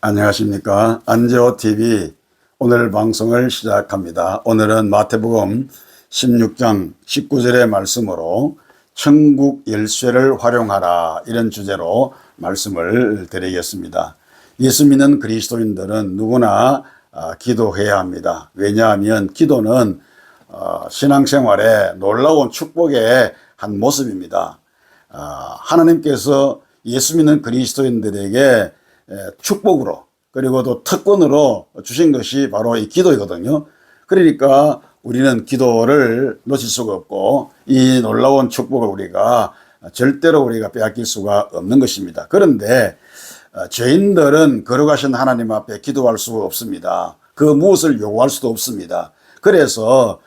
안녕하십니까. 안재호TV 오늘 방송을 시작합니다. 오늘은 마태복음 16장 19절의 말씀으로 천국 열쇠를 활용하라, 이런 주제로 말씀을 드리겠습니다. 예수 믿는 그리스도인들은 누구나 기도해야 합니다. 왜냐하면 기도는 신앙생활의 놀라운 축복의 한 모습입니다. 하나님께서 예수 믿는 그리스도인들에게 축복으로, 그리고 또 특권으로 주신 것이 바로 이 기도이거든요. 그러니까 우리는 기도를 놓칠 수가 없고, 이 놀라운 축복을 절대로 우리가 빼앗길 수가 없는 것입니다. 그런데 죄인들은 거룩하신 하나님 앞에 기도할 수가 없습니다. 그 무엇을 요구할 수도 없습니다. 그래서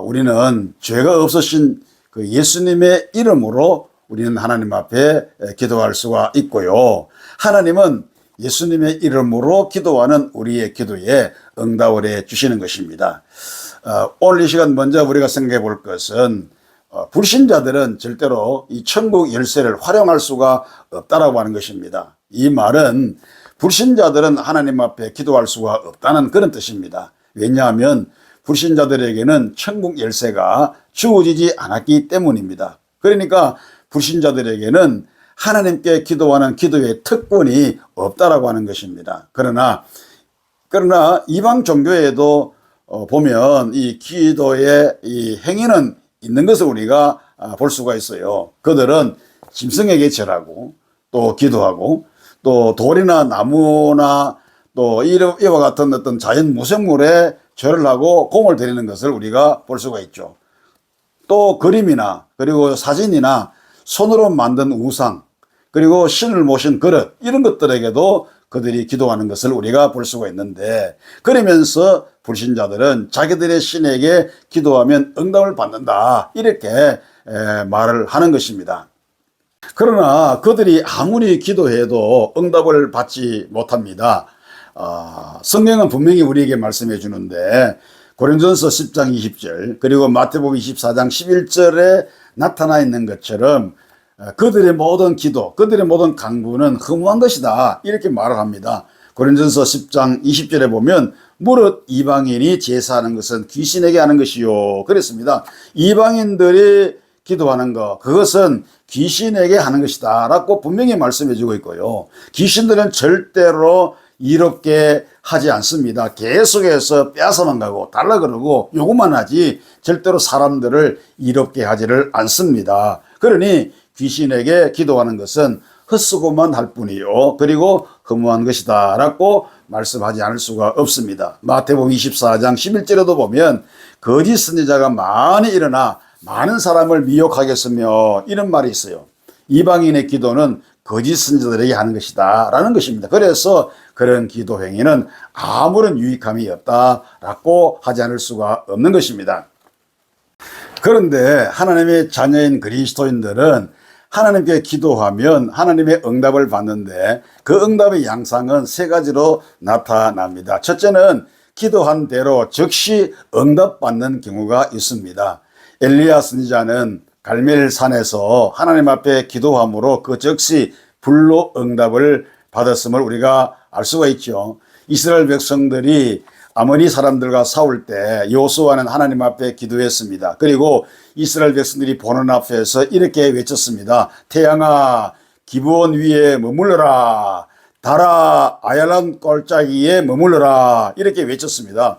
우리는 죄가 없으신 그 예수님의 이름으로 우리는 하나님 앞에 기도할 수가 있고요. 하나님은 예수님의 이름으로 기도하는 우리의 기도에 응답을 해 주시는 것입니다. 오늘 이 시간 먼저 우리가 생각해 볼 것은 불신자들은 절대로 이 천국 열쇠를 활용할 수가 없다라고 하는 것입니다. 이 말은 불신자들은 하나님 앞에 기도할 수가 없다는 그런 뜻입니다. 왜냐하면 불신자들에게는 천국 열쇠가 주어지지 않았기 때문입니다. 그러니까 불신자들에게는 하나님께 기도하는 기도의 특권이 없다라고 하는 것입니다. 그러나 이방 종교에도 보면 이 기도의 이 행위는 있는 것을 우리가 볼 수가 있어요. 그들은 짐승에게 절하고 또 기도하고, 또 돌이나 나무나 또 이와 같은 어떤 자연 무생물에 절을 하고 공을 드리는 것을 우리가 볼 수가 있죠. 또 그림이나 그리고 사진이나 손으로 만든 우상, 그리고 신을 모신 그릇, 이런 것들에게도 그들이 기도하는 것을 우리가 볼 수가 있는데, 그러면서 불신자들은 자기들의 신에게 기도하면 응답을 받는다, 이렇게 말을 하는 것입니다. 그러나 그들이 아무리 기도해도 응답을 받지 못합니다. 성경은 분명히 우리에게 말씀해 주는데, 고린도전서 10장 20절 그리고 마태복음 24장 11절에 나타나 있는 것처럼 그들의 모든 기도, 그들의 모든 간구는 허무한 것이다, 이렇게 말을 합니다. 고린도전서 10장 20절에 보면 무릇 이방인이 제사하는 것은 귀신에게 하는 것이요, 그랬습니다. 이방인들이 기도하는 것, 그것은 귀신에게 하는 것이다 라고 분명히 말씀해 주고 있고요. 귀신들은 절대로 이롭게 하지 않습니다. 계속해서 빼앗아만 가고 달라 그러고 요구만 하지 절대로 사람들을 이롭게 하지를 않습니다. 그러니 귀신에게 기도하는 것은 헛수고만 할 뿐이요, 그리고 허무한 것이다 라고 말씀하지 않을 수가 없습니다. 마태복음 24장 11절에도 보면 거짓 선지자가 많이 일어나 많은 사람을 미혹하겠으며, 이런 말이 있어요. 이방인의 기도는 거짓 선지자들에게 하는 것이다 라는 것입니다. 그래서 그런 기도 행위는 아무런 유익함이 없다라고 하지 않을 수가 없는 것입니다. 그런데 하나님의 자녀인 그리스도인들은 하나님께 기도하면 하나님의 응답을 받는데, 그 응답의 양상은 세 가지로 나타납니다. 첫째는 기도한 대로 즉시 응답받는 경우가 있습니다. 엘리야 선지자는 갈멜산에서 하나님 앞에 기도함으로 그 즉시 불로 응답을 받았음을 우리가 알 수가 있죠. 이스라엘 백성들이 아모리 사람들과 싸울 때 여호수아는 하나님 앞에 기도했습니다. 그리고 이스라엘 백성들이 보는 앞에서 이렇게 외쳤습니다. 태양아 기브온 위에 머물러라, 달아 아얄란 골짜기에 머물러라, 이렇게 외쳤습니다.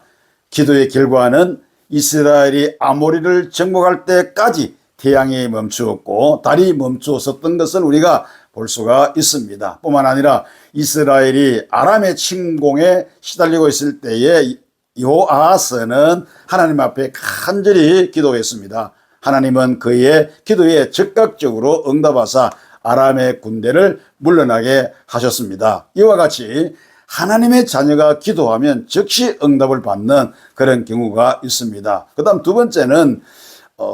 기도의 결과는 이스라엘이 아모리를 정복할 때까지 태양이 멈추었고 달이 멈추었었던 것을 우리가 볼 수가 있습니다. 뿐만 아니라 이스라엘이 아람의 침공에 시달리고 있을 때에 요아스는 하나님 앞에 간절히 기도했습니다. 하나님은 그의 기도에 즉각적으로 응답하사 아람의 군대를 물러나게 하셨습니다. 이와 같이 하나님의 자녀가 기도하면 즉시 응답을 받는 그런 경우가 있습니다. 그 다음 두 번째는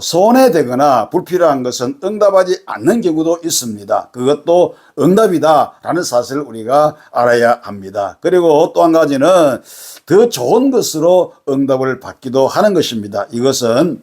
손해되거나 불필요한 것은 응답하지 않는 경우도 있습니다. 그것도 응답이다라는 사실을 우리가 알아야 합니다. 그리고 또 한 가지는 더 좋은 것으로 응답을 받기도 하는 것입니다. 이것은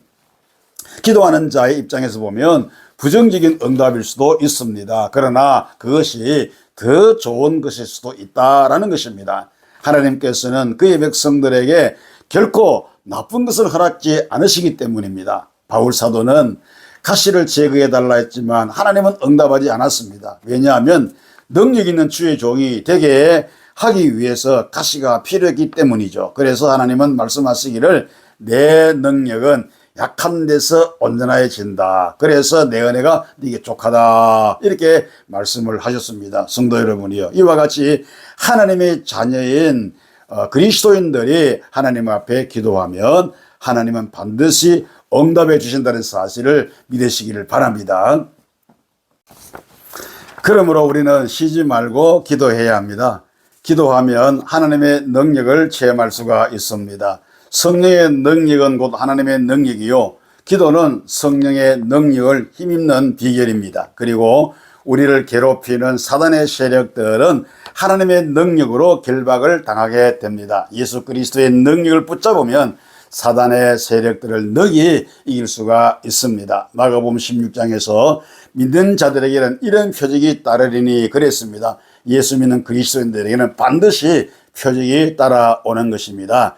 기도하는 자의 입장에서 보면 부정적인 응답일 수도 있습니다. 그러나 그것이 더 좋은 것일 수도 있다라는 것입니다. 하나님께서는 그의 백성들에게 결코 나쁜 것을 허락지 않으시기 때문입니다. 바울 사도는 가시를 제거해 달라 했지만 하나님은 응답하지 않았습니다. 왜냐하면 능력 있는 주의 종이 되게 하기 위해서 가시가 필요했기 때문이죠. 그래서 하나님은 말씀하시기를 내 능력은 약한 데서 온전해진다. 그래서 내 은혜가 네게 족하다. 이렇게 말씀을 하셨습니다. 성도 여러분이요. 이와 같이 하나님의 자녀인 그리스도인들이 하나님 앞에 기도하면 하나님은 반드시 응답해 주신다는 사실을 믿으시기를 바랍니다. 그러므로 우리는 쉬지 말고 기도해야 합니다. 기도하면 하나님의 능력을 체험할 수가 있습니다. 성령의 능력은 곧 하나님의 능력이요, 기도는 성령의 능력을 힘입는 비결입니다. 그리고 우리를 괴롭히는 사단의 세력들은 하나님의 능력으로 결박을 당하게 됩니다. 예수 그리스도의 능력을 붙잡으면 사단의 세력들을 능히 이길 수가 있습니다. 마가복음 16장에서 믿는 자들에게는 이런 표적이 따르리니 그랬습니다. 예수 믿는 그리스도인들에게는 반드시 표적이 따라오는 것입니다.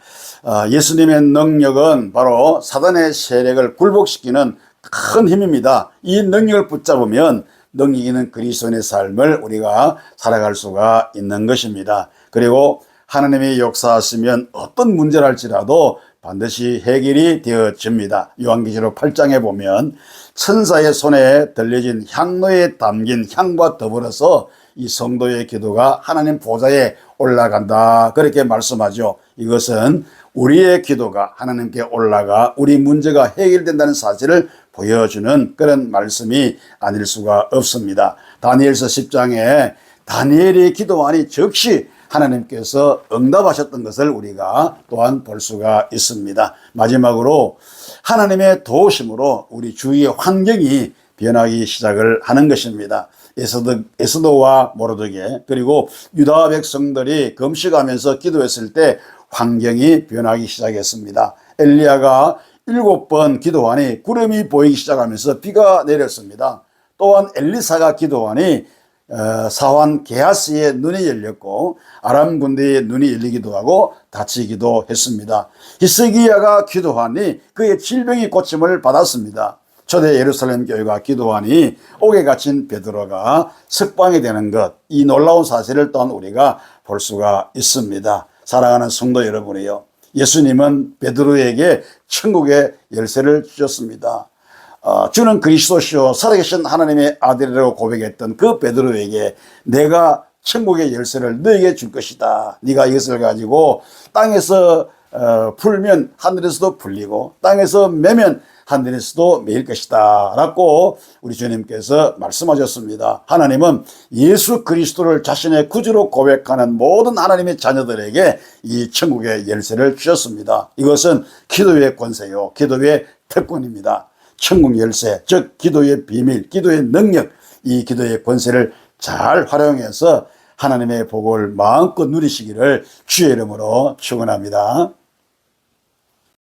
예수님의 능력은 바로 사단의 세력을 굴복시키는 큰 힘입니다. 이 능력을 붙잡으면 능력 있는 그리스도인의 삶을 우리가 살아갈 수가 있는 것입니다. 그리고 하나님이 역사하시면 어떤 문제랄지라도 반드시 해결이 되어집니다. 요한계시록 8장에 보면 천사의 손에 들려진 향로에 담긴 향과 더불어서 이 성도의 기도가 하나님 보좌에 올라간다, 그렇게 말씀하죠. 이것은 우리의 기도가 하나님께 올라가 우리 문제가 해결된다는 사실을 보여주는 그런 말씀이 아닐 수가 없습니다. 다니엘서 10장에 다니엘이 기도하니 즉시 하나님께서 응답하셨던 것을 우리가 또한 볼 수가 있습니다. 마지막으로 하나님의 도우심으로 우리 주위의 환경이 변하기 시작을 하는 것입니다. 에스더와 모르드게 그리고 유다 백성들이 금식하면서 기도했을 때 환경이 변하기 시작했습니다. 엘리야가 7번 기도하니 구름이 보이기 시작하면서 비가 내렸습니다. 또한 엘리사가 기도하니 사환 게하스의 눈이 열렸고 아람 군대의 눈이 열리기도 하고 다치기도 했습니다. 히스기야가 기도하니 그의 질병이 고침을 받았습니다. 초대 예루살렘 교회가 기도하니 옥에 갇힌 베드로가 석방이 되는 것, 이 놀라운 사실을 또한 우리가 볼 수가 있습니다. 사랑하는 성도 여러분이요, 예수님은 베드로에게 천국의 열쇠를 주셨습니다. 주는 그리스도시요 살아계신 하나님의 아들이라고 고백했던 그 베드로에게 내가 천국의 열쇠를 너에게 줄 것이다. 네가 이것을 가지고 땅에서 풀면 하늘에서도 풀리고 땅에서 매면 하늘에서도 매일 것이다 라고 우리 주님께서 말씀하셨습니다. 하나님은 예수 그리스도를 자신의 구주로 고백하는 모든 하나님의 자녀들에게 이 천국의 열쇠를 주셨습니다. 이것은 기도의 권세요, 기도의 특권입니다. 천국 열쇠, 즉 기도의 비밀, 기도의 능력, 이 기도의 권세를 잘 활용해서 하나님의 복을 마음껏 누리시기를 주의 이름으로 축원합니다.